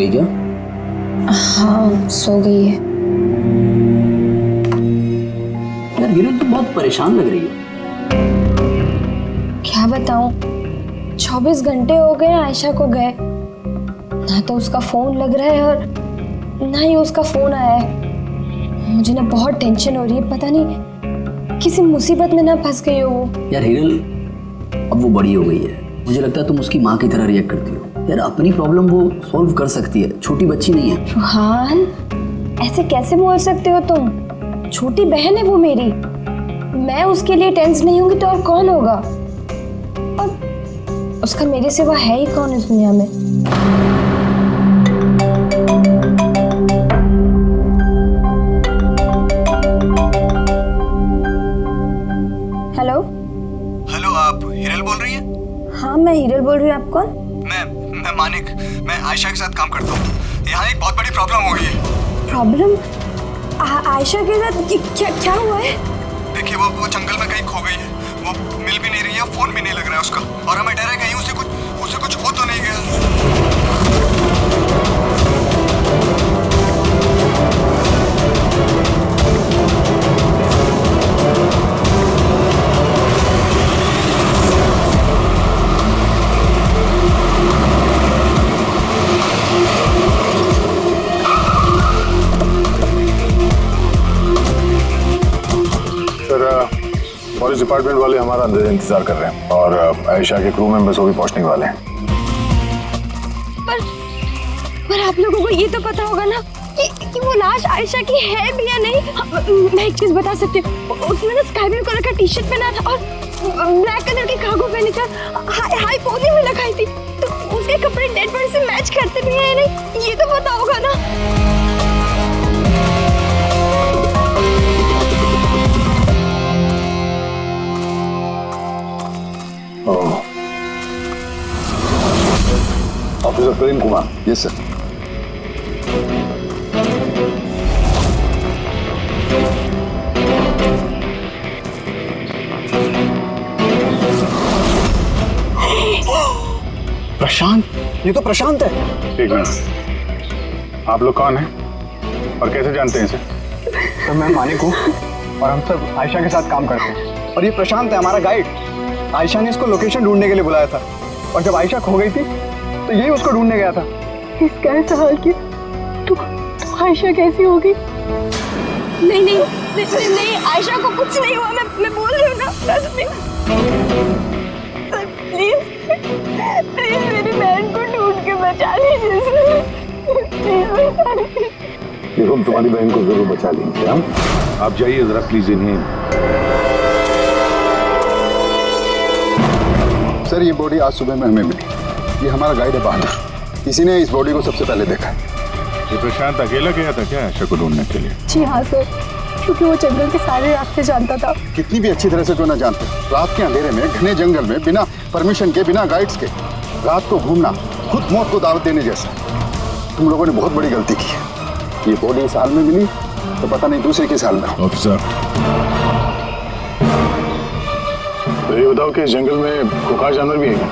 गई क्या? हाँ सो गई है। यार हिरल तो बहुत परेशान लग रही है। क्या बताऊं, 24 घंटे हो गए आयशा को गए, ना तो उसका फोन लग रहा है और ना ही उसका फोन आया है। मुझे ना बहुत टेंशन हो रही है, पता नहीं किसी मुसीबत में ना फंस गई हो वो। यार हिरल अब वो बड़ी हो गई है, मुझे लगता है तुम उसकी माँ की तरह रिएक्ट करती हो। यार अपनी प्रॉब्लम वो सॉल्व कर सकती है, छोटी बच्ची नहीं है। रुहान, ऐसे कैसे बोल सकते हो तुम? छोटी बहन है वो मेरी, मैं उसके लिए टेंस नहीं होंगी तो और कौन होगा? और उसका मेरे सिवा है ही कौन इस दुनिया में? हेलो हेलो, आप हिरल बोल रही हैं? हाँ मैं हिरल बोल रही हूँ। आप कौन? मैं मानिक, मैं आयशा के साथ काम करता हूँ। यहाँ एक बहुत बड़ी प्रॉब्लम हो गई है। प्रॉब्लम? आयशा के साथ क्या हुआ है? देखिए वो जंगल में कहीं खो गई है। वो मिल भी नहीं रही है, फोन भी नहीं लग रहा है उसका, और हमें डर है कहीं उसे कुछ हो तो नहीं गया। पुलिस डिपार्टमेंट वाले हमारा अंदर इंतजार कर रहे हैं और आयशा के क्रू मेंबर्स वो भी पहुंचने वाले हैं। पर आप लोगों को ये तो पता होगा ना कि वो लाश आयशा की है भी या नहीं। मैं एक चीज बता सकती हूँ, उसने ना स्काई ब्लू कलर का टी शर्ट पहना था और ब्लैक कलर की कार्गो पहनी थी, हाई पोनी में लगाई थी, तो उसके कपड़े डेड बॉडी से मैच करते भी हैं या नहीं, ये तो पता होगा ना। Officer Prem Kumar. Yes sir. Prashant, ये तो प्रशांत है। एक मिनट, आप लोग कौन हैं और कैसे जानते हैं इसे? तो मैं मानिक हूँ और हम सब आयशा के साथ काम करते हैं, और ये प्रशांत है हमारा गाइड। आयशा ने इसको लोकेशन ढूंढने के लिए बुलाया था, और जब आयशा खो गई थी तो यही उसको ढूंढने गया था। इसका ऐसा हाल कि तू आयशा कैसी होगी? नहीं, आयशा को कुछ नहीं हुआ, मैं बोल रही हूँ ना। प्लीज मेरी बहन को ढूंढ के बचा लीजिए सर। देखो हम तुम्हारी बहन को जरूर बचा लेंगे। हम आप जाइए जरा प्लीज इन्हें। सर ये बॉडी आज सुबह में हमें मिली। ये हमारा गाइड है बहादुर, इसी ने इस बॉडी को सबसे पहले देखा। ये प्रशांत अकेला गया था क्या आयशा को ढूंढने के लिए? जी हाँ सर, क्योंकि वो जंगल के सारे रास्ते जानता था। कितनी भी अच्छी तरह से क्यों ना जानते, रात के अंधेरे में घने जंगल में बिना परमिशन के, बिना गाइड्स के रात को घूमना खुद मौत को दावत देने जैसा। तुम लोगों ने बहुत बड़ी गलती की है। ये बॉडी इस हाल में मिली तो पता नहीं दूसरे किस हाल में। ऑफिसर तो ये बताओ कि इस जंगल में खूंखार जानवर भी है क्या?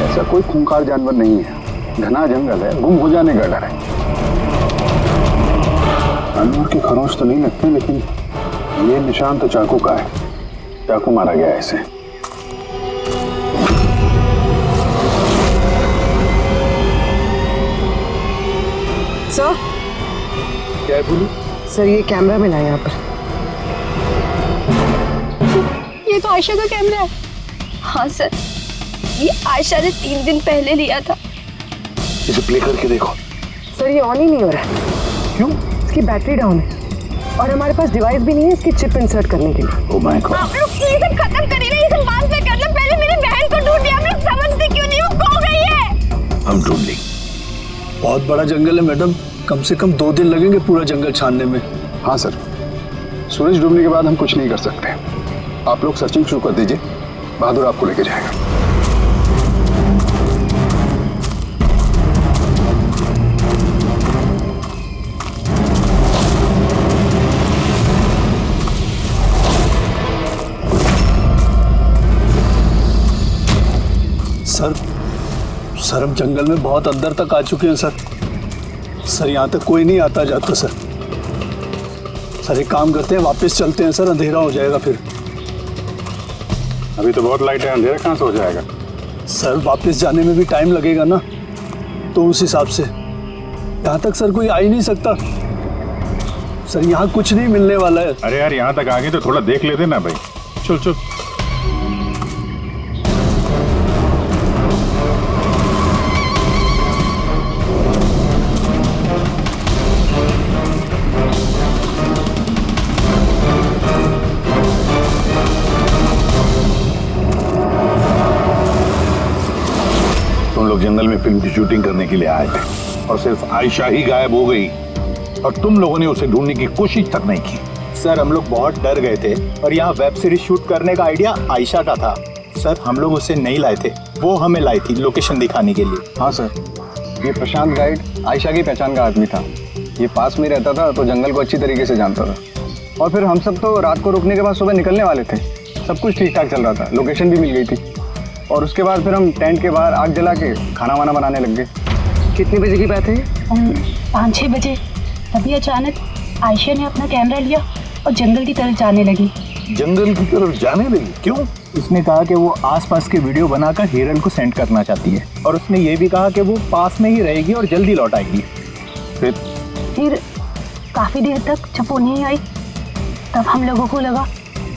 ऐसा कोई खूंखार जानवर नहीं है, घना जंगल है, गुम हो जाने का डर है। जानवर के खरोंच तो नहीं लगते, लेकिन ये निशान तो चाकू का है। चाकू मारा गया है इसे। सर क्या है बोलू? सर ये कैमरा मिला है यहाँ पर। ये तो आयशा का कैमरा है। हाँ सर, ये आयशा ने 3 दिन पहले लिया था। इसे प्ले करके देखो। सर ये ऑन ही नहीं हो रहा है। क्यों? इसकी बैटरी डाउन है और हमारे पास डिवाइस भी नहीं है इसकी चिप इंसर्ट करने के लिए। Oh my God. आप लोग ये सब खत्म करिए ना, ये सब बाद में करना। पहले मेरी बहन को ढूंढिए। आप लोग समझते क्यों नहीं, वो खो गई है। हम ढूंढ लेंगे। बहुत बड़ा जंगल है मैडम, कम से कम 2 दिन लगेंगे पूरा जंगल छानने में। हाँ सर, सूरज डूबने के बाद हम कुछ नहीं कर सकते। आप लोग सर्चिंग शुरू कर दीजिए, बहादुर आपको लेके जाएगा। सर हम जंगल में बहुत अंदर तक आ चुके हैं सर। सर यहाँ तक कोई नहीं आता जाता सर। सर एक काम करते हैं, वापस चलते हैं सर, अंधेरा हो जाएगा फिर। अभी तो बहुत लाइट है, अंधेरा कहाँ से हो जाएगा? सर वापस जाने में भी टाइम लगेगा ना, तो उस हिसाब से यहाँ तक सर कोई आ ही नहीं सकता। सर यहाँ कुछ नहीं मिलने वाला है। अरे यार यहाँ तक आ गए तो थोड़ा देख लेते ना भाई। चल चल। तुम लोग जंगल में फिल्म की शूटिंग करने के लिए आए थे और सिर्फ आयशा ही गायब हो गई और तुम लोगों ने उसे ढूंढने की कोशिश तक नहीं की। सर हम लोग बहुत डर गए थे और यहाँ वेब सीरीज शूट करने का आइडिया आयशा का था। सर हम लोग उसे नहीं लाए थे, वो हमें लाई थी लोकेशन दिखाने के लिए। हाँ सर, ये प्रशांत गाइड आयशा की पहचान का आदमी था। ये पास में रहता था तो जंगल को अच्छी तरीके से जानता था। और फिर हम सब तो रात को रुकने के बाद सुबह निकलने वाले थे। सब कुछ ठीक ठाक चल रहा था, लोकेशन भी मिल गई थी। और उसके बाद फिर हम टेंट के बाहर आग जला के खाना वाना बनाने लग गए। कितने बजे की बात है? 5-6 बजे। तभी अचानक आयशा ने अपना कैमरा लिया और जंगल की तरफ जाने लगी। जंगल की तरफ जाने लगी? क्यों? उसने कहा कि वो आसपास के वीडियो बनाकर हिरल को सेंड करना चाहती है और उसने ये भी कहा कि वो पास में ही रहेगी और जल्दी लौट आएगी। फिर काफ़ी देर तक जब वो नहीं आई तब हम लोगों को लगा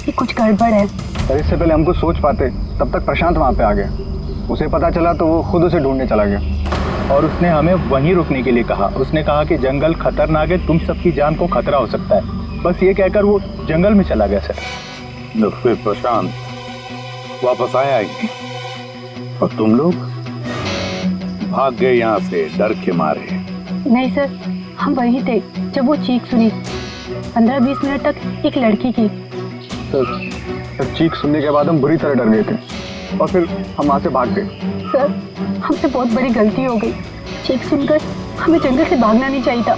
कि कुछ गड़बड़ है। और इससे पहले हमको सोच पाते तब तक प्रशांत वहाँ पे आ गया। उसे पता चला तो वो खुद उसे ढूंढने चला गया। और उसने हमें वहीं रुकने के लिए कहा। उसने कहा कि जंगल खतरनाक है, तुम सबकी जान को खतरा हो सकता है। बस ये कहकर वो जंगल में चला गया सर। फिर प्रशांत वापस आया ही और तुम लोग भाग गए यहाँ से डर के मारे। नहीं सर, हम वहीं थे जब वो चीख सुनी। 15-20 मिनट तक एक लड़की की। सर चीख सुनने के बाद हम बुरी तरह डर गए थे और फिर हम वहाँ से भाग गए। सर हमसे बहुत बड़ी गलती हो गई। चीख सुनकर हमें जंगल से भागना नहीं चाहिए था,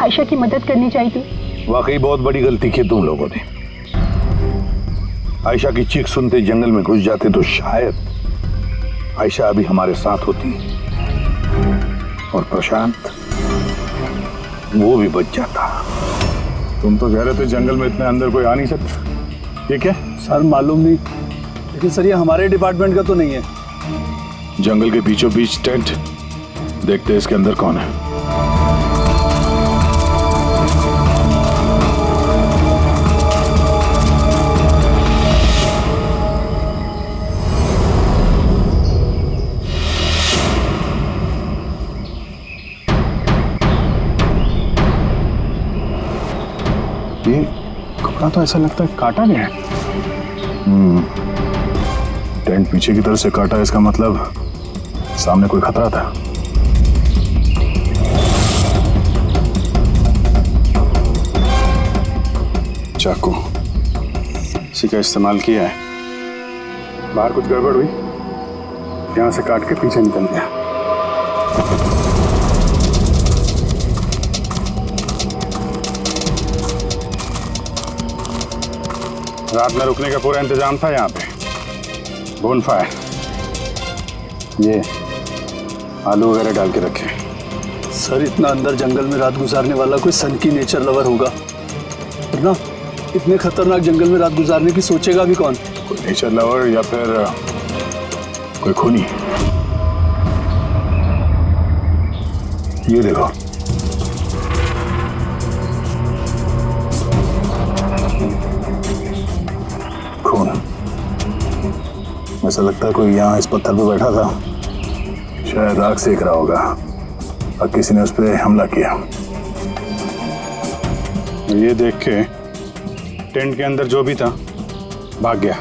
आयशा की मदद करनी चाहिए थी। वाकई बहुत बड़ी गलती की तुम लोगों ने। आयशा की चीख सुनते जंगल में घुस जाते तो शायद आयशा अभी हमारे साथ होती और प्रशांत वो भी बच जाता। तुम तो कह रहे थे जंगल में इतने अंदर कोई आ नहीं सकता। ये क्या? सर मालूम नहीं, लेकिन सर ये हमारे डिपार्टमेंट का तो नहीं है। जंगल के बीचों बीच टेंट, देखते हैं इसके अंदर कौन है। ये कपड़ा तो ऐसा लगता है काटा गया है। टेंट पीछे की तरफ से काटा है, इसका मतलब सामने कोई खतरा था। चाकू इसी का इस्तेमाल किया है। बाहर कुछ गड़बड़ हुई, यहां से काट के पीछे निकल गया। रात में रुकने का पूरा इंतजाम था यहाँ पे। बोनफायर, ये आलू वगैरह डाल के रखे। सर इतना अंदर जंगल में रात गुजारने वाला कोई सन की नेचर लवर होगा, वरना इतने खतरनाक जंगल में रात गुजारने की सोचेगा भी कौन? कोई नेचर लवर या फिर कोई खूनी। ये देखो, खून। ऐसा लगता है कोई यहाँ इस पत्थर पे बैठा था, शायद आग सेक रहा होगा और किसी ने उस पर हमला किया। ये देख के टेंट के अंदर जो भी था भाग गया।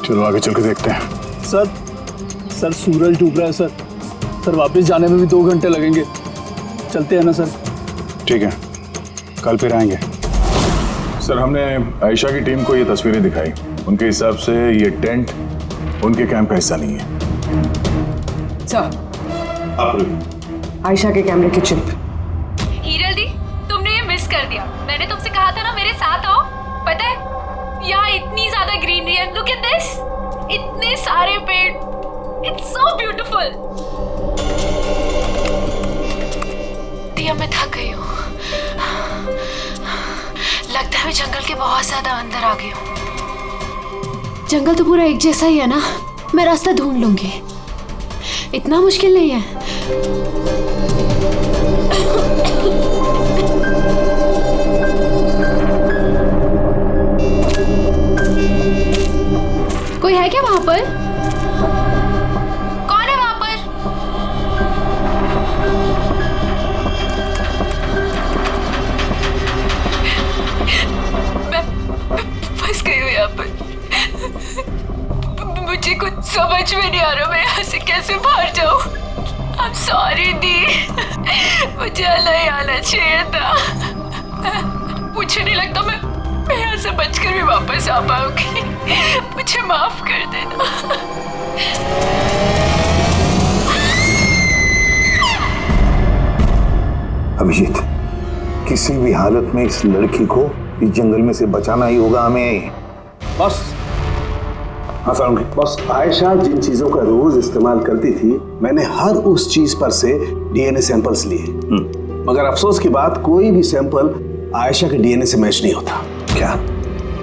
चलो आगे चल के देखते हैं। सर सूरज डूब रहा है सर वापस जाने में भी 2 घंटे लगेंगे। चलते हैं ना सर? ठीक है, कल फिर आएंगे। सर हमने आयशा की टीम को ये तस्वीरें दिखाई। उनके हिसाब से ये टेंट उनके कैंप का हिस्सा नहीं है। सर आयशा के कैमरे की चिप। हीरल दी, तुमने ये मिस कर दिया। मैंने तुमसे कहा था ना मेरे साथ आओ। पता है यहाँ इतनी ज्यादा ग्रीनरी है। लुक एट दिस, इतने सारे पेड़। It's so beautiful. ऑलरेडी अब मैं थक गई हूँ। लगता है मैं जंगल के बहुत ज्यादा अंदर आ गई हूँ। जंगल तो पूरा एक जैसा ही है ना, मैं रास्ता ढूंढ लूंगी, इतना मुश्किल नहीं है। कोई है क्या वहां पर? कौन है वहां पर? मैं फंस गई हूँ यहाँ पर। मुझे कुछ समझ में नहीं आ रहा मैं यहाँ से कैसे बाहर जाऊँ। I'm sorry दी, मुझे अलग आना चाहिए था। मुझे नहीं लगता मैं यहाँ से बचकर भी वापस आ पाऊंगी। मुझे माफ कर देना। अभिजीत, किसी भी हालत में इस लड़की को इस जंगल में से बचाना ही होगा हमें। बस हाँ सारुंगी। बस आयशा जिन चीजों का रोज इस्तेमाल करती थी, मैंने हर उस चीज पर से डीएनए सैंपल्स लिए, मगर अफसोस की बात कोई भी सैंपल आयशा के डीएनए से मैच नहीं होता। क्या?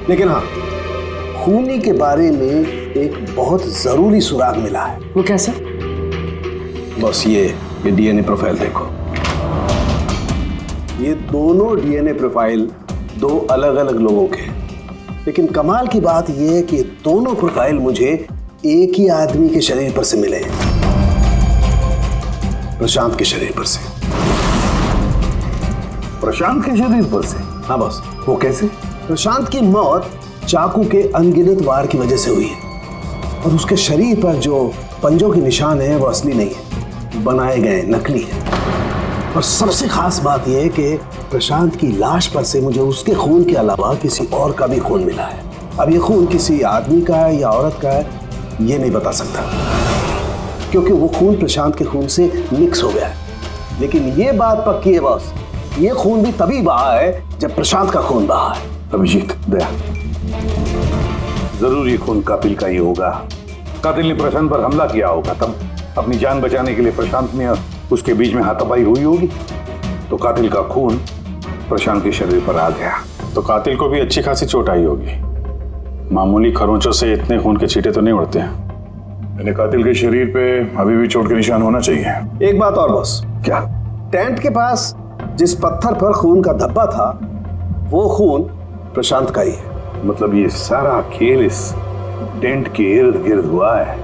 लेकिन हाँ, खूनी के बारे में एक बहुत जरूरी सुराग मिला है। वो कैसा? बस ये डीएनए प्रोफाइल देखो। ये दोनों डीएनए प्रोफाइल दो अलग अलग लोगों के, लेकिन कमाल की बात यह है कि दोनों प्रोफाइल मुझे एक ही आदमी के शरीर पर से मिले हैं, प्रशांत के शरीर पर से। प्रशांत के शरीर पर से? हाँ बस। वो कैसे? प्रशांत की मौत चाकू के अनगिनत वार की वजह से हुई है, और उसके शरीर पर जो पंजों के निशान हैं वो असली नहीं है, बनाए गए नकली है। और सबसे खास बात यह है कि प्रशांत की लाश पर से मुझे उसके खून के अलावा किसी और का भी खून मिला है। अब ये खून किसी आदमी का है या औरत का है ये नहीं बता सकता, क्योंकि वो खून प्रशांत के खून से मिक्स हो गया है। लेकिन ये बात पक्की है बॉस, ये खून भी तभी बहा है जब प्रशांत का खून बहा है। अभिजीत, दया, जरूर ये खून कातिल का ही होगा। कातिल ने प्रशांत पर हमला किया होगा, तब अपनी जान बचाने के लिए प्रशांत ने उसके बीच में हाथापाई हुई होगी, तो कातिल का खून प्रशांत के शरीर पर आ गया। तो कातिल को भी अच्छी खासी चोट आई होगी, मामूली खरोंचों से इतने खून के छींटे तो नहीं उड़ते हैं। यानी कातिल के शरीर पे अभी भी चोट के निशान होना चाहिए। एक बात और बॉस। क्या? टेंट के पास जिस पत्थर पर खून का धब्बा था वो खून प्रशांत का ही है। मतलब ये सारा खेल इस टेंट के इर्द गिर्द हुआ है।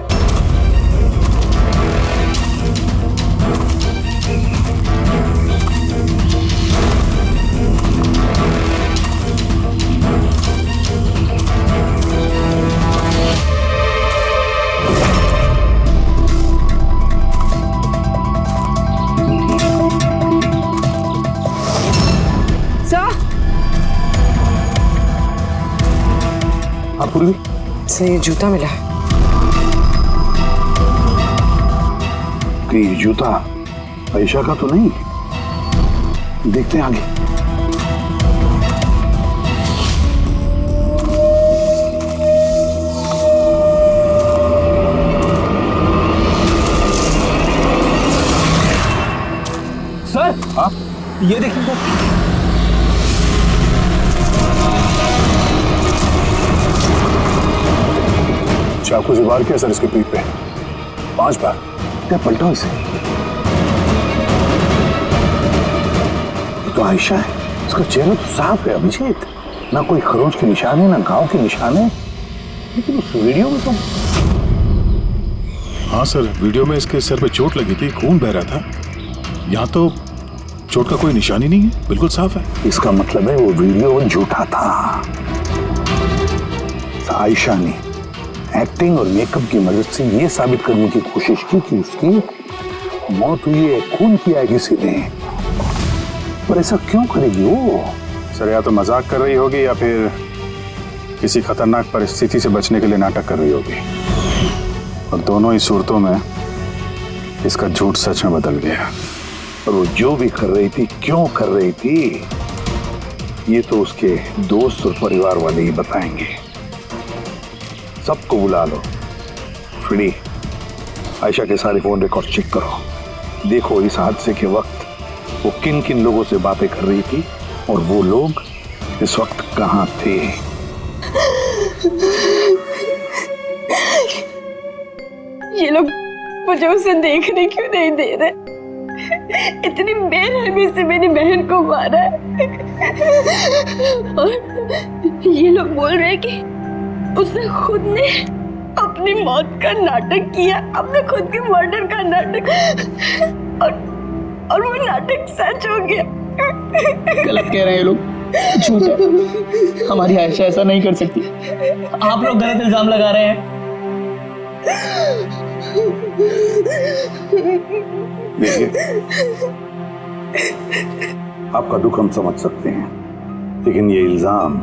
पूर्वी से ये जूता मिला है। कि ये जूता आयशा का तो नहीं? देखते हैं आगे। सर, हाँ? ये देखिए सर। चाकू से वार किया सर इसके पीठ पे 5 बार। क्या पलटा इसे? ये तो आयशा है, इसका चेहरा तो साफ है अभिजीत, ना कोई खरोंच के निशान है ना घाव के निशान है। लेकिन उस वीडियो में तो हाँ सर, वीडियो में इसके सर पे चोट लगी थी, खून बह रहा था। यहाँ तो चोट का कोई निशान ही नहीं है, बिल्कुल साफ है। इसका मतलब है वो वीडियो झूठा था। आयशा ने एक्टिंग और मेकअप की मदद से ये साबित करने की कोशिश की कि उसकी मौत हुई है, खून किया है किसी ने। पर ऐसा क्यों करेगी वो? सर या तो मजाक कर रही होगी या फिर किसी खतरनाक परिस्थिति से बचने के लिए नाटक कर रही होगी, और दोनों ही सूरतों में इसका झूठ सच में बदल गया। और वो जो भी कर रही थी, क्यों कर रही थी, ये तो उसके दोस्त और परिवार वाले ही बताएंगे। सबको बुला लो। फ्री, आयशा के सारे फोन रिकॉर्ड चेक करो। देखो इस हादसे के वक्त वो किन किन लोगों से बातें कर रही थी और वो लोग इस वक्त कहाँ थे। ये लोग मुझे उसे देखने क्यों नहीं दे रहे? इतनी बेरहमी से मेरी बहन को मारा है। और ये लोग बोल रहे हैं कि उसने खुद ने अपनी मौत का नाटक किया, अपने खुद के मर्डर का नाटक, और वो नाटक सच हो गया। गलत कह रहे हैं ये लोग, झूठ है। हमारी आयशा ऐसा नहीं कर सकती। आप लोग गलत इल्जाम लगा रहे हैं। देखिए, आपका दुख हम समझ सकते हैं, लेकिन ये इल्जाम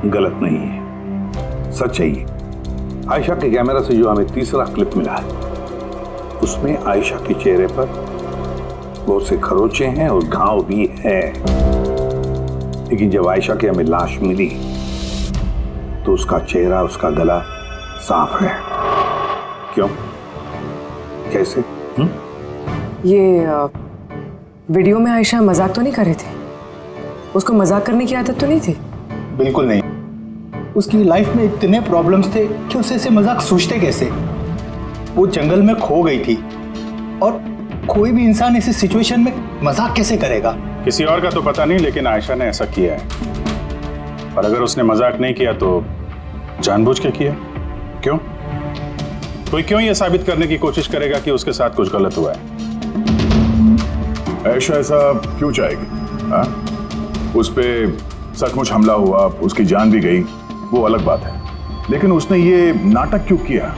गलत नहीं है, सच है ये। आयशा के कैमरा से जो हमें तीसरा क्लिप मिला है, उसमें आयशा के चेहरे पर बहुत से खरोचे हैं और घाव भी है। लेकिन जब आयशा की हमें लाश मिली तो उसका चेहरा, उसका गला साफ है। क्यों? कैसे? ये वीडियो में आयशा मजाक तो नहीं कर रहे थे? उसको मजाक करने की आदत तो नहीं थी? बिल्कुल नहीं। उसकी लाइफ में इतने प्रॉब्लम्स थे कि उसे ऐसे मजाक सोचते कैसे। वो जंगल में खो गई थी और कोई भी इंसान ऐसी सिचुएशन में मजाक कैसे करेगा? किसी और का तो पता नहीं, लेकिन आयशा ने ऐसा किया है। और अगर उसने मजाक नहीं किया तो जानबूझ के किया। क्यों? कोई क्यों ये साबित करने की कोशिश करेगा कि उसके साथ कुछ गलत हुआ है? आयशा ऐसा क्यों चाहेगी? हाँ? उस पे सचमुच हमला हुआ, उसकी जान भी गई, वो अलग बात है। लेकिन उसने ये नाटक क्यों किया?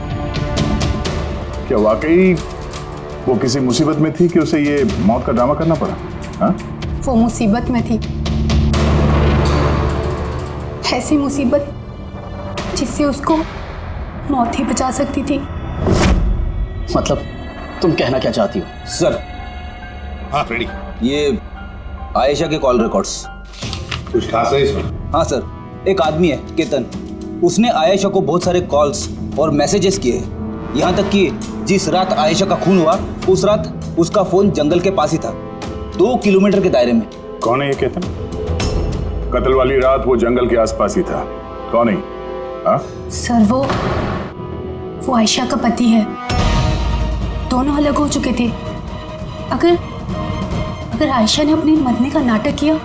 क्या वाकई वो किसी मुसीबत में थी कि उसे ये मौत का ड्रामा करना पड़ा? हाँ? वो मुसीबत में थी, ऐसी मुसीबत जिससे उसको मौत ही बचा सकती थी। मतलब तुम कहना क्या चाहती हो? सर, हाँ रेडी। ये आयशा के कॉल रिकॉर्ड्स। कुछ खास है इसमें? हाँ सर, एक आदमी है केतन, उसने आयशा को बहुत सारे कॉल्स और मैसेजेस किए। यहाँ तक कि जिस रात आयशा का खून हुआ, उस रात उसका फोन जंगल के पास ही था, 2 किलोमीटर के दायरे में। कौन है ये केतन? कत्ल वाली रात वो जंगल के आसपास ही था। कौन है? हाँ? सर वो आयशा का पति है। दोनों अलग हो चुके थे। अगर आयशा ने अपने मरने का नाटक किया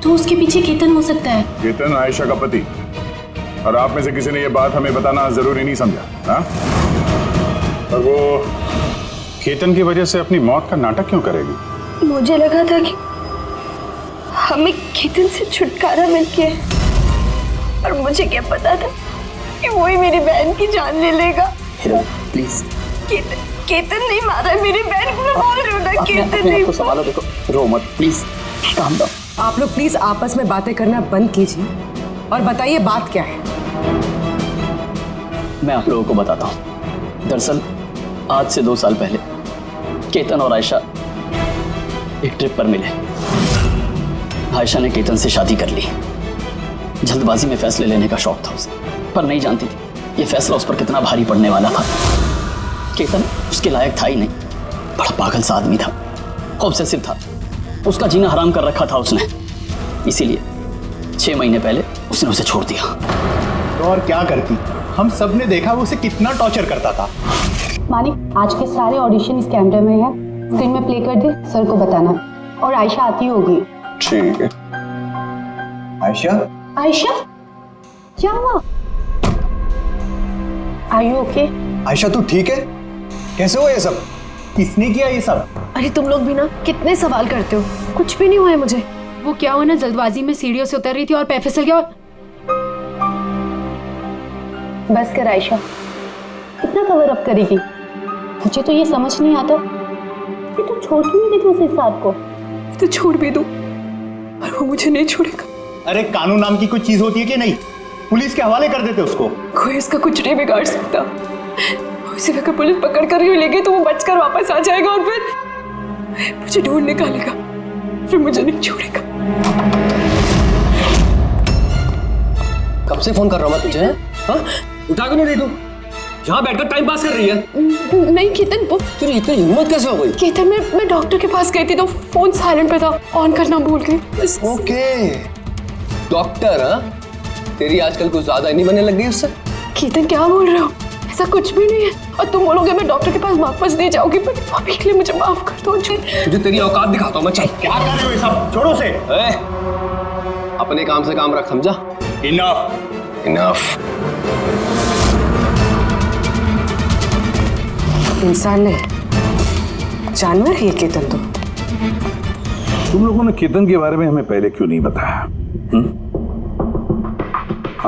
तो उसके पीछे केतन हो सकता है। केतन आयशा का पति? और आप में से किसी ने ये बात हमें बताना जरूरी नहीं समझा? हाँ? और वो केतन की वजह से अपनी मौत का नाटक क्यों करेगी? मुझे लगा था कि हमें केतन से छुटकारा मिल गया, और मुझे क्या पता था कि वही मेरी बहन की जान ले लेगा। प्लीज। केतन नहीं मारा है मेरी बहन को, मैं बोल रही हूँ ना, केतन नहीं। सवाल देखो, रो मत प्लीज, काम डाउन। आप लोग प्लीज आपस में बातें करना बंद कीजिए और बताइए बात क्या है। मैं आप लोगों को बताता हूँ। दरअसल आज से 2 साल पहले केतन और आयशा एक ट्रिप पर मिले। आयशा ने केतन से शादी कर ली। जल्दबाजी में फैसले लेने का शौक था उसे, पर नहीं जानती थी ये फैसला उस पर कितना भारी पड़ने वाला था। केतन उसके लायक था ही नहीं, बड़ा पागल सा आदमी था, ऑब्सेसिव था, उसका जीना हराम कर रखा था उसने। इसीलिए 6 महीने पहले उसने उसे छोड़ दिया। तो और क्या करती? हम सब ने देखा वो उसे कितना टॉर्चर करता था। मानिक, आज के सारे ऑडिशन इस कैमरे में है, स्क्रीन में प्ले कर दे, सर को बताना। और आयशा आती होगी। ठीक है। आयशा? आयशा, क्या हुआ? Are you okay? आयशा तू ठीक है? कैसे हुआ ये सब? किसने किया ये सब? अरे तुम लोग भी ना कितने सवाल करते हो, कुछ भी नहीं हुआ है मुझे। वो क्या हुआ ना, जल्दबाजी में सीढ़ियों से उतर रही थी और पैर फिसल गया। बस कर आयशा, कितना कवर अप करेगी? मुझे तो ये समझ नहीं आता कि तू छोड़ क्यों नहीं देती उस साथ को? तो छोड़ भी दूं, पर वो मुझे नहीं छोड़ेगा। अरे कानून नाम की कोई चीज होती है कि नहीं? पुलिस के हवाले कर देते उसको। कोई इसका कुछ नहीं बिगाड़ सकता। उसे अगर पुलिस पकड़ कर ही लेगी तो वो बचकर वापस आ जाएगा और फिर मुझे ढूंढ निकालेगा, फिर मुझे नहीं छोड़ेगा। कब से फोन कर रहा हूँ मैं तुझे? हाँ? उठा क्यों नहीं रही तू? यहाँ बैठकर टाइम पास कर रही है? नहीं केतन, वो तेरी इतनी हिम्मत कैसे हो गई? केतन मैं डॉक्टर के पास गई थी तो फोन साइलेंट पे था, ऑन करना भूल गई। Okay, doctor? हाँ, तेरी आजकल कुछ ज्यादा नहीं बनने लग गई उससे? केतन क्या बोल रहे हो? ऐसा कुछ भी नहीं है, और तुम बोलोगे मैं डॉक्टर के पास वापस नहीं जाऊंगी, पर अभी के लिए मुझे माफ कर दो। तुझे तेरी औकात दिखाता हूँ मैं। चल। क्या कर रहे हो ये सब? छोड़ो से। अपने काम से काम रख, समझा? इनफ। इनफ। इंसान नहीं, जानवर है केतन तो। तुम लोगों ने केतन के बारे में हमें पहले क्यों नहीं बताया?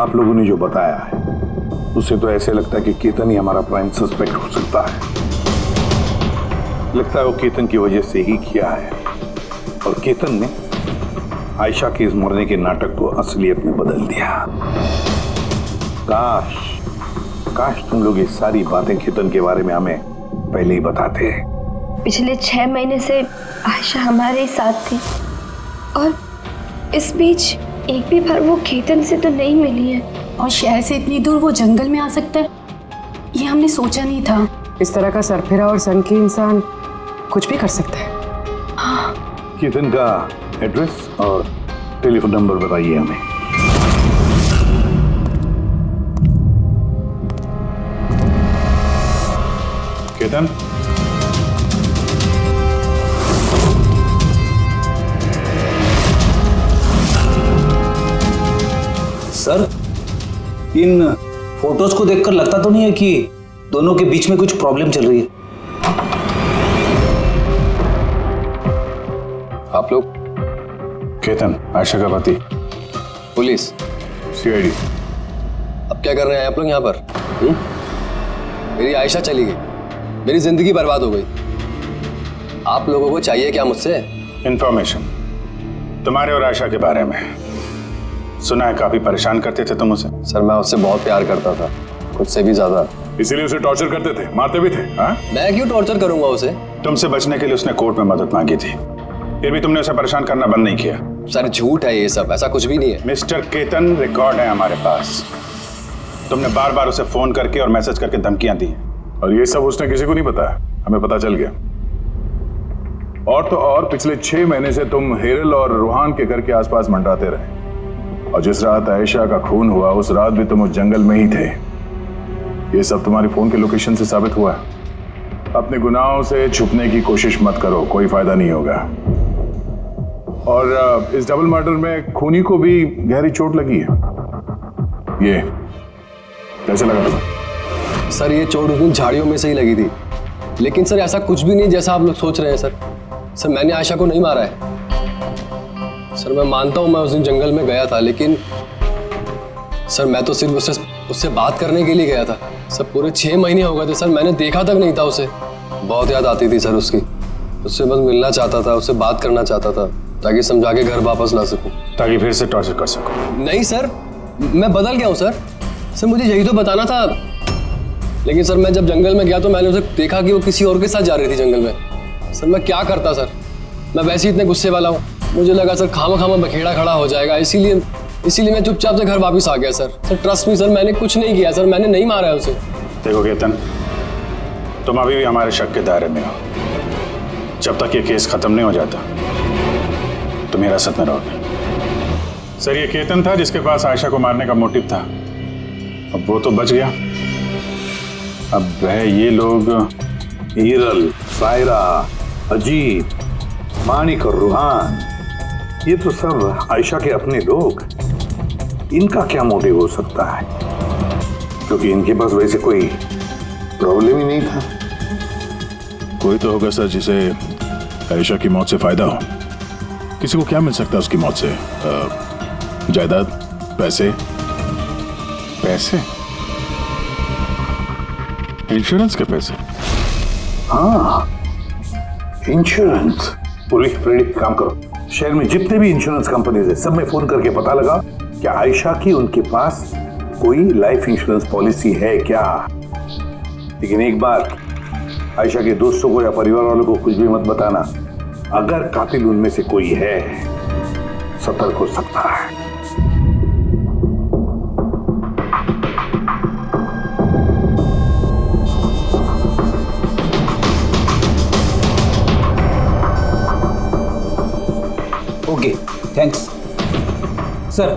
आप लोगों ने जो बताया है उससे तो ऐसे लगता है कि केतन ही हमारा प्राइम सस्पेक्ट हो सकता है। लगता है वो केतन की वजह से ही किया है, और केतन ने आयशा के इस मरने के नाटक को असलियत में बदल दिया। काश तुम लोग ये सारी बातें केतन के बारे में हमें पहले ही बताते। पिछले 6 महीने से आयशा हमारे साथ थी, और इस बीच एक भी बार वो केतन से तो नहीं मिली है। और शहर से इतनी दूर वो जंगल में आ सकता है, ये हमने सोचा नहीं था। इस तरह का सरफिरा और सन की इंसान कुछ भी कर सकता है। केतन का एड्रेस और टेलीफोन नंबर बताइए हमें। केतन, सर, इन फोटोज को देखकर लगता तो नहीं है कि दोनों के बीच में कुछ प्रॉब्लम चल रही है? आप लोग? केतन आयशा का पति। पुलिस? सीआईडी। अब क्या कर रहे हैं आप लोग यहाँ पर? मेरी आयशा चली गई, मेरी जिंदगी बर्बाद हो गई। आप लोगों को चाहिए क्या मुझसे? इंफॉर्मेशन तुम्हारे और आयशा के बारे में। सुना है काफी परेशान करते थे तुम उसे। सर मैं उससे बहुत प्यार करता था, खुद से भी ज्यादा। इसीलिए उसे टॉर्चर करते थे, मारते भी थे। हाँ? मैं क्यों टॉर्चर करूंगा उसे? तुमसे बचने के लिए उसने कोर्ट में मदद मांगी थी, फिर भी तुमने उसे परेशान करना बंद नहीं किया। सर झूठ है ये सब, ऐसा कुछ भी नहीं है। मिस्टर केतन, रिकॉर्ड है हमारे पास। तुमने बार बार उसे फोन करके और मैसेज करके धमकियां दी, और ये सब उसने किसी को नहीं बताया, हमें पता चल गया। और तो और पिछले 6 महीने से तुम हेरल और रूहान के घर के आसपास मंडराते रहे, और जिस रात आयशा का खून हुआ उस रात भी तुम उस जंगल में ही थे। ये सब तुम्हारी फोन के लोकेशन से साबित हुआ है। अपने गुनाहों से छुपने की कोशिश मत करो, कोई फायदा नहीं होगा। और इस डबल मर्डर में खूनी को भी गहरी चोट लगी है। ये कैसे लगा तुम्हें? सर ये चोट उस दिन झाड़ियों में से ही लगी थी, लेकिन सर ऐसा कुछ भी नहीं जैसा आप लोग सोच रहे हैं। सर मैंने आयशा को नहीं मारा है। सर मैं मानता हूं मैं उस दिन जंगल में गया था, लेकिन सर मैं तो सिर्फ उससे बात करने के लिए गया था। सर पूरे 6 महीने हो गए थे सर, मैंने देखा तक नहीं था उसे। बहुत याद आती थी सर उसकी, उससे बस मिलना चाहता था, उससे बात करना चाहता था ताकि समझा के घर वापस ला सकूं, ताकि फिर से टॉर्चर कर सको। नहीं सर, मैं बदल गया हूँ सर मुझे यही तो बताना था। लेकिन सर मैं जब जंगल में गया तो मैंने उसे देखा कि वो किसी और के साथ जा रही थी जंगल में। सर मैं क्या करता सर, मैं वैसे ही इतने गुस्से वाला हूँ। मुझे लगा सर खामा बखेड़ा खड़ा हो जाएगा, इसीलिए मैं चुपचाप से घर वापस आ गया सर। ट्रस्ट मी सर, मैंने कुछ नहीं किया सर, मैंने नहीं मारा है उसे। देखो केतन, तुम अभी भी हमारे शक के दायरे में हो। जब तक ये केस खत्म नहीं हो जाता तुम हिरासत में रहोगे। सर ये केतन था जिसके पास आयशा को मारने का मोटिव था। अब वो तो बच गया, अब वह ये लोग हीरल, सायरा, अजीत, मानिक और रूहान, ये तो सब आयशा के अपने लोग। इनका क्या मोटिव हो सकता है? क्योंकि इनके पास वैसे कोई प्रॉब्लम ही नहीं था। कोई तो होगा सर जिसे आयशा की मौत से फायदा हो। किसी को क्या मिल सकता है उसकी मौत से? जायदाद, पैसे? इंश्योरेंस के पैसे? हाँ, इंश्योरेंस। पूरी फ्रेडी काम करो, शहर में जितने भी इंश्योरेंस कंपनीज है सब में फोन करके पता लगा क्या आयशा की उनके पास कोई लाइफ इंश्योरेंस पॉलिसी है क्या। लेकिन एक बार आयशा के दोस्तों को या परिवार वालों को कुछ भी मत बताना। अगर कातिल उनमें से कोई है सतर्क हो सकता है। Okay thanks sir.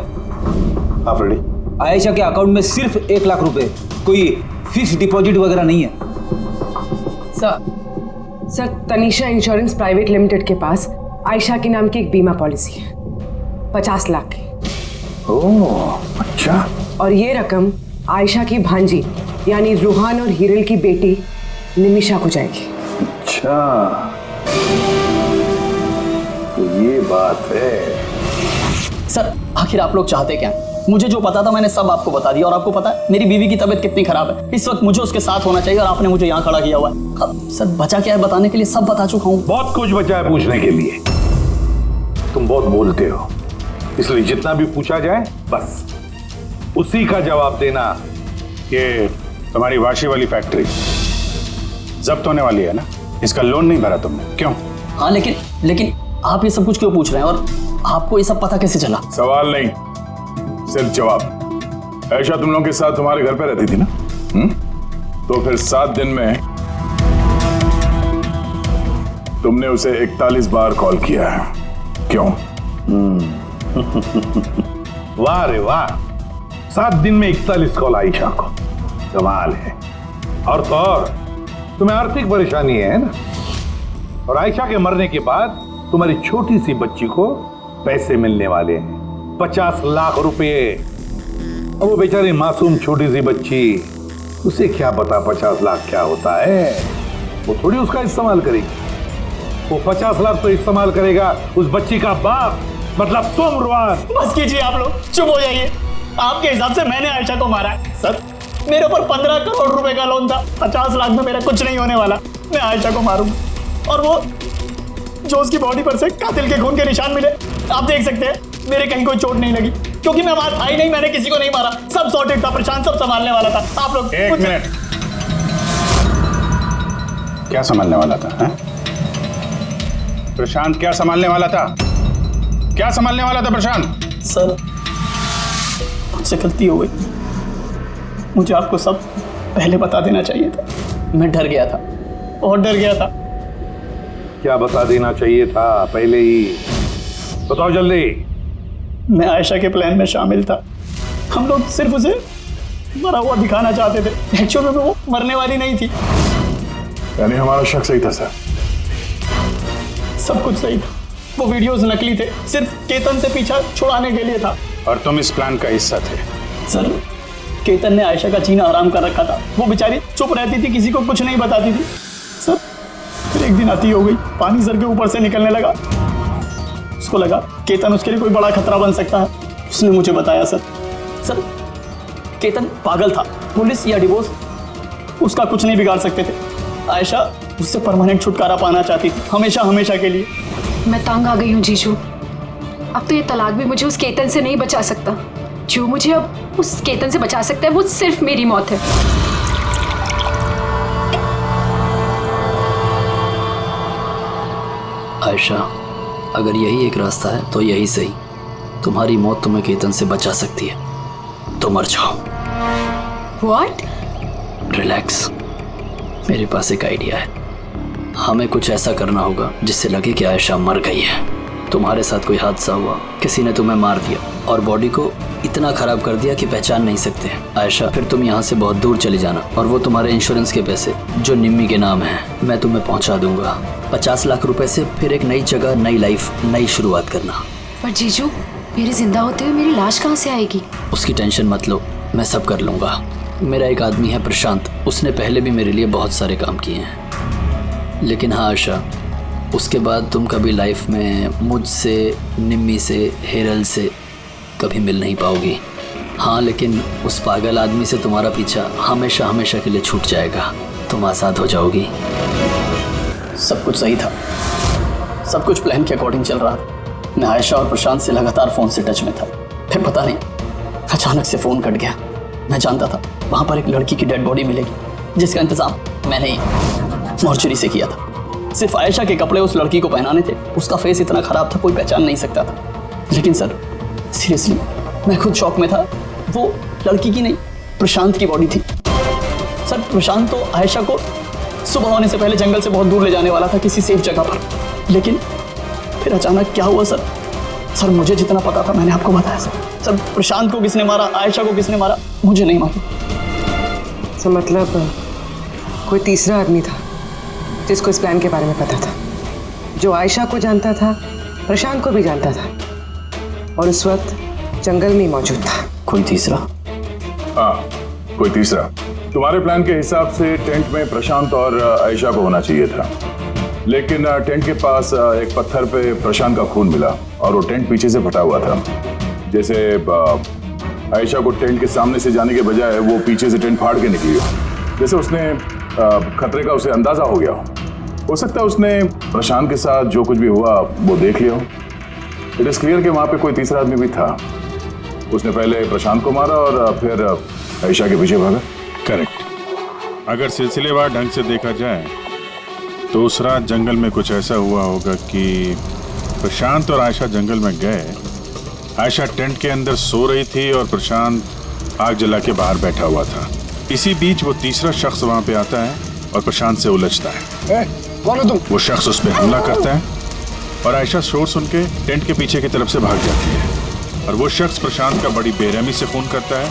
आप रेडी? आयशा के अकाउंट में सिर्फ 1 लाख रुपए, कोई फिक्स डिपॉजिट वगैरह नहीं है। Sir Tanisha insurance private limited के पास आयशा के नाम की एक बीमा पॉलिसी है 50 लाख की। ओह अच्छा। और ये रकम आयशा की भांजी यानी रूहान और हिरल की बेटी निमिषा को जाएगी। अच्छा तो ये बात है। सर आखिर आप लोग चाहते क्या? मुझे जो पता था मैंने सब आपको बता दिया। और आपको पता है मेरी बीवी की तबीयत कितनी खराब है, इस वक्त मुझे उसके साथ होना चाहिए और आपने मुझे यहाँ खड़ा किया हुआ है। अब सर बचा क्या है बताने के लिए? सब बता चुका हूँ। बहुत कुछ बचा है पूछने के लिए। तुम बहुत बोलते हो, इसलिए जितना भी पूछा जाए बस उसी का जवाब देना। ये तुम्हारी वाशी वाली फैक्ट्री जब्त होने वाली है ना, इसका लोन नहीं भरा तुमने, क्यों? हाँ लेकिन आप ये सब कुछ क्यों पूछ रहे हैं और आपको ये सब पता कैसे चला? सवाल नहीं, सिर्फ जवाब। आयशा तुम लोगों के साथ तुम्हारे घर पे रहती थी ना? तो फिर 7 दिन में तुमने उसे 41 बार कॉल किया है, क्यों? वाह रे वाह, 7 दिन में 41 कॉल आयशा को, कमाल है। और तो और तुम्हें आर्थिक परेशानी है ना, और आयशा के मरने के बाद तुम्हारी छोटी सी बच्ची को पैसे मिलने वाले हैं 50 लाख रुपए। अब वो बेचारी मासूम छोटी सी बच्ची, उसे क्या पता 50 लाख क्या होता है? वो थोड़ी उसका इस्तेमाल करेगी, वो 50 लाख तो इस्तेमाल करेगा उस बच्ची का बाप, मतलब तुम रुआन। बस कीजिए आप लोग, चुप हो जाइए। आपके हिसाब से मैंने आयशा को मारा है? सर मेरे ऊपर 15 करोड़ रुपए का लोन था, 50 लाख में मेरा कुछ नहीं होने वाला। मैं आयशा को मारूंगा। और वो जो उसकी बॉडी पर से कातिल के खून के निशान मिले, आप देख सकते हैं मेरे कहीं कोई चोट नहीं लगी, क्योंकि मैं मार आई नहीं, मैंने किसी को नहीं मारा। सब सॉर्टेड था, प्रशांत सब संभालने वाला था। आप लोग एक मिनट, क्या संभालने वाला था? है? प्रशांत क्या संभालने वाला था? क्या संभालने वाला था प्रशांत? सर मुझसे गलती हो गई, मुझे आपको सब पहले बता देना चाहिए था। मैं डर गया था, बहुत डर गया था। क्या बता देना चाहिए था पहले ही? बताओ जल्दी। मैं आयशा के प्लान में शामिल था। हम लोग सिर्फ उसे मरा हुआ दिखाना चाहते थे, एक्चुअल में वो मरने वाली नहीं थी। यानी हमारा शक सही था सर? सब कुछ सही था, वो वीडियोस नकली थे, सिर्फ केतन से पीछा छुड़ाने के लिए था। और तुम इस प्लान का हिस्सा थे? सर केतन ने आयशा का जीना हराम कर रखा था। वो बेचारी चुप रहती थी, किसी को कुछ नहीं बताती थी। सर फिर एक दिन अति हो गई, पानी सर के ऊपर से निकलने लगा। उसको लगा केतन उसके लिए कोई बड़ा खतरा बन सकता है, उसने मुझे बताया। सर केतन पागल था, पुलिस या डिवोर्स उसका कुछ नहीं बिगाड़ सकते थे। आयशा उससे परमानेंट छुटकारा पाना चाहती थी, हमेशा हमेशा के लिए। मैं तंग आ गई हूँ जीजू, अब तो ये तलाक भी मुझे उस केतन से नहीं बचा सकता। जो मुझे अब उस केतन से बचा सकता है वो सिर्फ मेरी मौत है। आयशा अगर यही एक रास्ता है तो यही सही। तुम्हारी मौत तुम्हें केतन से बचा सकती है, तो मर जाओ। What? रिलैक्स, मेरे पास एक आइडिया है। हमें कुछ ऐसा करना होगा जिससे लगे कि आयशा मर गई है। तुम्हारे साथ कोई हादसा हुआ, किसी ने तुम्हें मार दिया और बॉडी को इतना खराब कर दिया कि पहचान नहीं सकते। आयशा फिर तुम यहाँ से बहुत दूर चली जाना और वो तुम्हारे इंश्योरेंस के पैसे जो निम्मी के नाम है मैं तुम्हें पहुँचा दूंगा। 50 लाख रुपए से फिर एक नई जगह, नई लाइफ, नई शुरुआत करना। पर जीजू मेरे जिंदा होते हुए मेरी लाश कहाँ से आएगी? उसकी टेंशन मत लो, मैं सब कर लूँगा। मेरा एक आदमी है प्रशांत, उसने पहले भी मेरे लिए बहुत सारे काम किए हैं। लेकिन हाँ आयशा, उसके बाद तुम कभी लाइफ में मुझसे, निम्मी से, हेरल से कभी मिल नहीं पाओगी। हाँ लेकिन उस पागल आदमी से तुम्हारा पीछा हमेशा हमेशा के लिए छूट जाएगा, तुम आज़ाद हो जाओगी। सब कुछ सही था, सब कुछ प्लान के अकॉर्डिंग चल रहा था। मैं आयशा और प्रशांत से लगातार फ़ोन से टच में था, फिर पता नहीं अचानक से फ़ोन कट गया। मैं जानता था वहाँ पर एक लड़की की डेड बॉडी मिलेगी, जिसका इंतज़ाम मैंने ही मॉर्चरी से किया था। सिर्फ आयशा के कपड़े उस लड़की को पहनाने थे। उसका फेस इतना ख़राब था कोई पहचान नहीं सकता था। लेकिन सर सीरियसली मैं खुद शॉक में था। वो लड़की की नहीं, प्रशांत की बॉडी थी। सर प्रशांत तो आयशा को सुबह होने से पहले जंगल से बहुत दूर ले जाने वाला था किसी सेफ जगह पर। लेकिन फिर अचानक क्या हुआ सर, सर मुझे जितना पता था मैंने आपको बताया सर प्रशांत को किसने मारा, आयशा को किसने मारा, मुझे नहीं मालूम। तो मतलब कोई तीसरा आदमी था जिसको इस प्लान के बारे में पता था, जो आयशा को जानता था, प्रशांत को भी जानता था और उस वक्त जंगल में ही मौजूद था। कोई तीसरा? हाँ, कोई तीसरा। तुम्हारे प्लान के हिसाब से टेंट में प्रशांत और आयशा को होना चाहिए था, लेकिन टेंट के पास एक पत्थर पे प्रशांत का खून मिला और वो टेंट पीछे से फटा हुआ था। जैसे आयशा को टेंट के सामने से जाने के बजाय वो पीछे से टेंट फाड़ के निकली हो, जैसे उसने खतरे का उसे अंदाजा हो गया हो सकता है उसने प्रशांत के साथ जो कुछ भी हुआ वो देख लिया हो। इट इज क्लियर कि वहां पे कोई तीसरा आदमी भी था। उसने पहले प्रशांत को मारा और फिर आयशा के पीछे भागा। करेक्ट। अगर सिलसिलेवार ढंग से देखा जाए तो उस रात जंगल में कुछ ऐसा हुआ होगा कि प्रशांत और आयशा जंगल में गए। आयशा टेंट के अंदर सो रही थी और प्रशांत आग जला के बाहर बैठा हुआ था। इसी बीच वो तीसरा शख्स वहां पे आता है और प्रशांत से उलझता है। कौन है तुम? वो शख्स उस पर हमला करता है और आयशा शोर सुन के टेंट के पीछे की तरफ से भाग जाती है और वो शख्स प्रशांत का बड़ी बेरहमी से खून करता है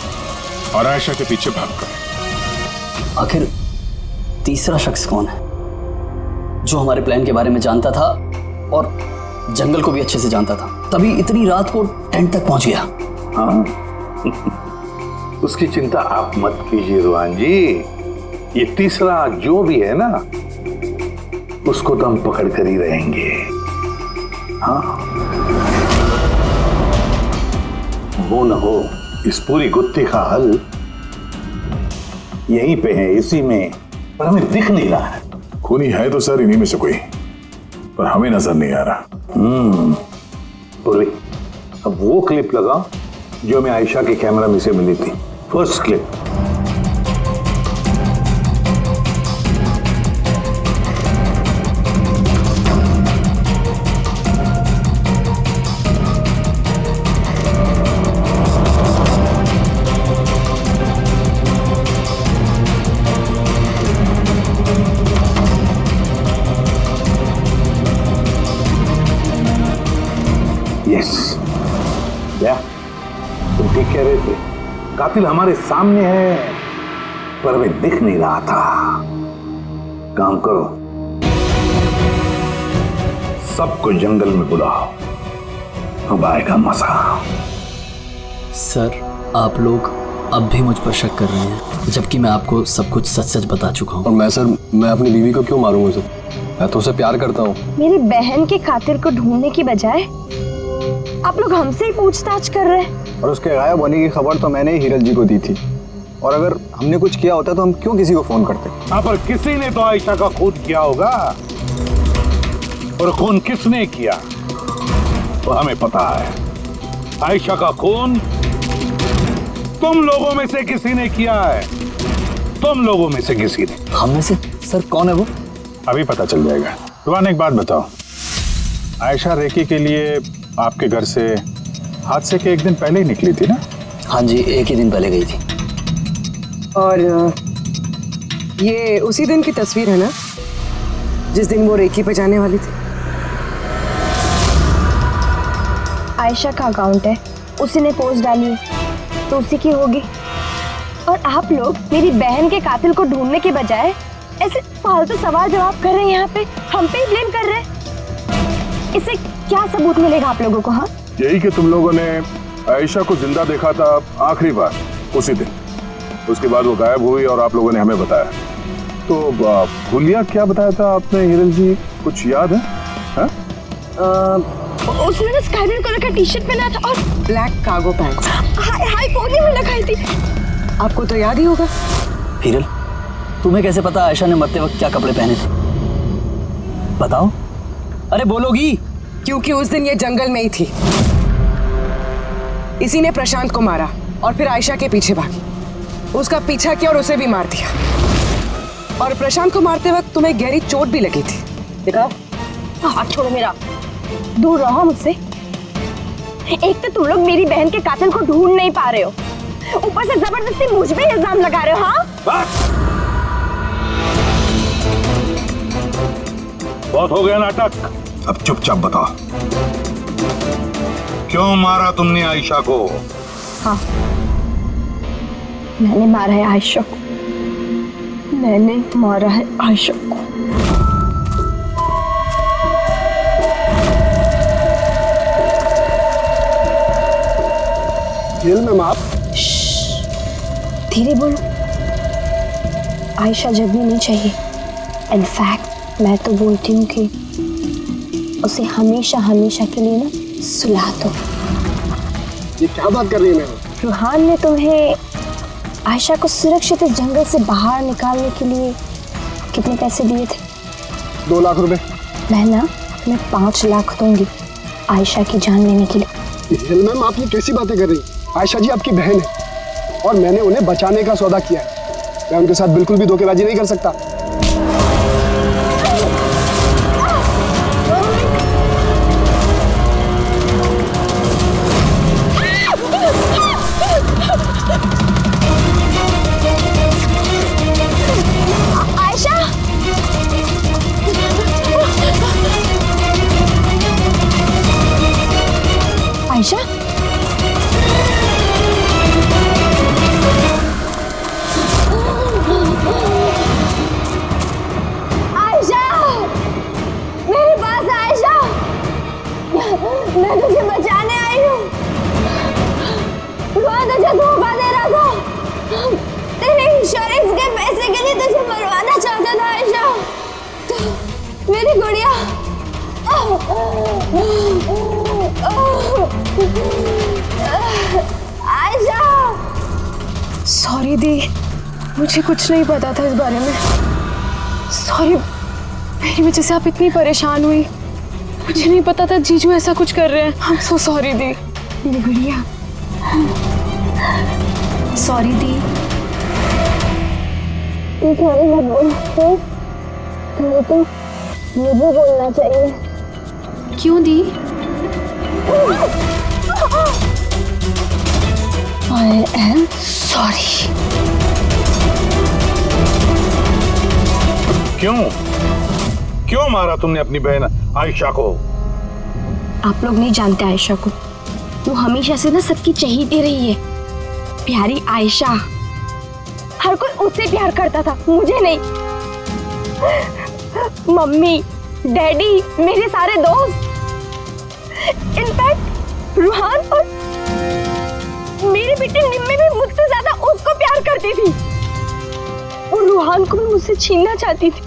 और आयशा के पीछे भागता है। आखिर तीसरा शख्स कौन है जो हमारे प्लान के बारे में जानता था और जंगल को भी अच्छे से जानता था, तभी इतनी रात को टेंट तक पहुंच गया? हाँ उसकी चिंता आप मत कीजिए रुहान जी, ये तीसरा जो भी है ना उसको तो हम पकड़ कर ही रहेंगे। हाँ वो न हो इस पूरी गुत्थी का हल यहीं पे है, इसी में, पर हमें दिख नहीं रहा है। खूनी है तो सर इन्हीं में से कोई, पर हमें नजर नहीं आ रहा। पूर्वी अब वो क्लिप लगा जो हमें आयशा के कैमरा में से मिली थी, फर्स्ट क्लिप। क्या तुम ठीक कह रहे थे, कातिल हमारे सामने है पर हमें दिख नहीं रहा था। काम करो, सबको जंगल में बुलाओ, अब आएगा मजा। सर आप लोग अब भी मुझ पर शक कर रहे हैं जबकि मैं आपको सब कुछ सच सच बता चुका हूँ। और मैं अपनी बीवी को क्यों मारूंगा सर? मैं तो उसे प्यार करता हूँ। मेरी बहन के कातिल को ढूंढने की बजाय आप लोग हमसे ही पूछताछ कर रहे हैं। और उसके गायब होने की खबर तो मैंने ही हिरल जी को दी थी, और अगर हमने कुछ किया होता तो हम क्यों किसी को फोन करते? हाँ पर किसी ने तो आयशा का खून किया होगा, और खून किसने किया तो हमें पता है। आयशा का खून तुम लोगों में से किसी ने किया है, तुम लोगों में से किसी ने। हम में से? सर कौन है वो? अभी पता चल जाएगा। रुहान एक बात बताओ, आयशा रेकी के लिए आपके घर से हादसे के एक दिन पहले ही निकली थी ना? हाँ जी, एक ही दिन पहले गई थी। और ये उसी दिन की तस्वीर है ना जिस दिन वो रेकी पे जाने वाली थी? आयशा का अकाउंट है, उसी ने पोस्ट डाली है तो उसी की होगी। और आप लोग मेरी बहन के कातिल को ढूंढने के बजाय ऐसे फालतू सवाल जवाब कर रहे हैं, यहाँ पे हम पे ही ब्लेम कर रहे हैं। इससे क्या सबूत मिलेगा आप लोगों को? हाँ यही कि तुम लोगों ने आयशा को जिंदा देखा था आखिरी बार उसी दिन, उसके बाद वो गायब हुई और आप लोगों ने हमें बताया। तो भूलिया क्या बताया था आपने हिरल जी, कुछ याद है? उसने ना स्काई ब्लू कलर का टी शर्ट पहना था और black cargo pants high pony में लगाई थी। आपको तो याद ही होगा। हिरल तुम्हें कैसे पता आयशा ने मरते वक्त क्या कपड़े पहने थे? बताओ, अरे बोलोगी? क्योंकि उस दिन ये जंगल में ही थी। इसी ने प्रशांत को मारा और फिर आयशा के पीछे भागी, उसका पीछा किया और उसे भी मार दिया। और प्रशांत को मारते वक्त तुम्हें गहरी चोट भी लगी थी, दिखाओ। हाथ छोड़ो मेरा, दूर रहो मुझसे। एक तो तुम लोग मेरी बहन के कातिल को ढूंढ नहीं पा रहे हो, ऊपर से जबरदस्ती मुझ पे इल्जाम लगा रहे हो। हाँ बहुत हो गया नाटक, अब चुपचाप बताओ क्यों मारा तुमने आयशा को? हाँ, मैंने मारा है आयशा को। मैंने मारा है आयशा को। जेल में आप धीरे बोलो। आयशा जगनी नहीं चाहिए। इनफैक्ट मैं तो बोलती हूँ कि उसे हमेशा हमेशा के लिए ना सुला दो। ये क्या बात कर रही है मैम? रूहान ने तुम्हें आयशा को सुरक्षित इस जंगल से बाहर निकालने के लिए कितने पैसे दिए थे? 2 लाख रुपए। मैं 5 लाख दूंगी आयशा की जान लेने के लिए। हिल मैम, आप ये कैसी बातें कर रही हैं? आयशा जी आपकी बहन है और मैंने उन्हें बचाने का सौदा किया है। मैं उनके साथ बिल्कुल भी धोखेबाजी नहीं कर सकता। आयशा, आयशा, मेरे पास आयशा, मैं तुझे बचाने आई हूँ। वह तुझे धोखा दे रहा था। तेरे इंश्योरेंस के पैसे के लिए तुझे मरवाना चाहता था आयशा। मेरी गुड़िया। आयशा। सॉरी दी, मुझे कुछ नहीं पता था इस बारे में। सॉरी, मेरी वजह से आप इतनी परेशान हुई। मुझे नहीं पता था जीजू ऐसा कुछ कर रहे हैं। I'm so sorry दी। मेरी गुड़िया। सॉरी दी। सॉरी मत बोलो। तुम्हें तो मुझे बोलना चाहिए। क्यों दी? I am sorry. क्यों मारा तुमने अपनी बहन आयशा को? आप लोग नहीं जानते आयशा को। वो हमेशा से ना सबकी चहेती रही है। प्यारी आयशा। हर कोई उससे प्यार करता था, मुझे नहीं। मम्मी, डैडी, मेरे सारे दोस्त, इनफैक्ट रूहान और मेरी बेटी निम्मी भी मुझसे ज्यादा उसको प्यार करती थी। और रूहान को भी मुझसे छीनना चाहती थी।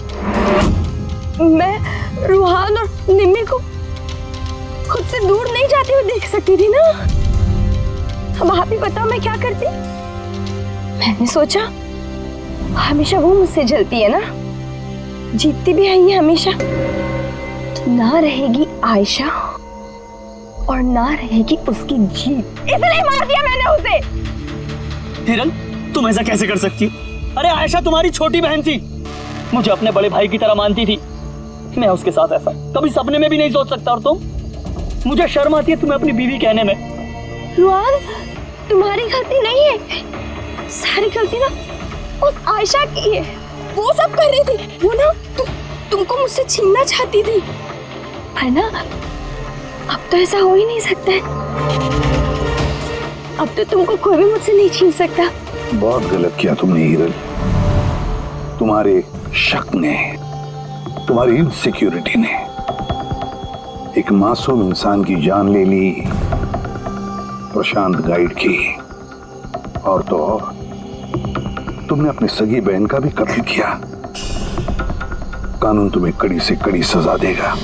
मैं रूहान और निम्मी को खुद से दूर नहीं जाते हुए देख सकती थी ना। अब आप ही बताओ मैं क्या करती? मैंने सोचा हमेशा वो मुझसे जलती है ना, जीतती भी है ये हमेशा, तो ना रहेगी आयशा और ना रहेगी उसकी जीत। इसलिए मार दिया मैंने उसे। हिरन, तुम ऐसा कैसे कर सकती हो? अरे आयशा तुम्हारी छोटी बहन थी, मुझे अपने बड़े भाई की तरह मानती थी। मैं उसके साथ ऐसा कभी सपने में भी नहीं सोच सकता। और तुम, मुझे शर्म आती है तुम्हें अपनी बीवी कहने में। रुआन, तुम्हारी गलती नहीं है, सारी गलती ना उस आयशा की है। वो सब कर रही थी, वो ना तुमको मुझसे छीनना चाहती थी, है ना? अब तो ऐसा हो ही नहीं सकता है। अब तो तुमको कोई भी मुझसे नहीं छीन सकता। बहुत गलत किया तुमने हिरन। तुम्हारे शक ने, तुम्हारी इनसिक्योरिटी ने एक मासूम इंसान की जान ले ली, प्रशांत गाइड की। और तो और तुमने अपनी सगी बहन का भी कत्ल किया। कानून तुम्हें कड़ी से कड़ी सजा देगा।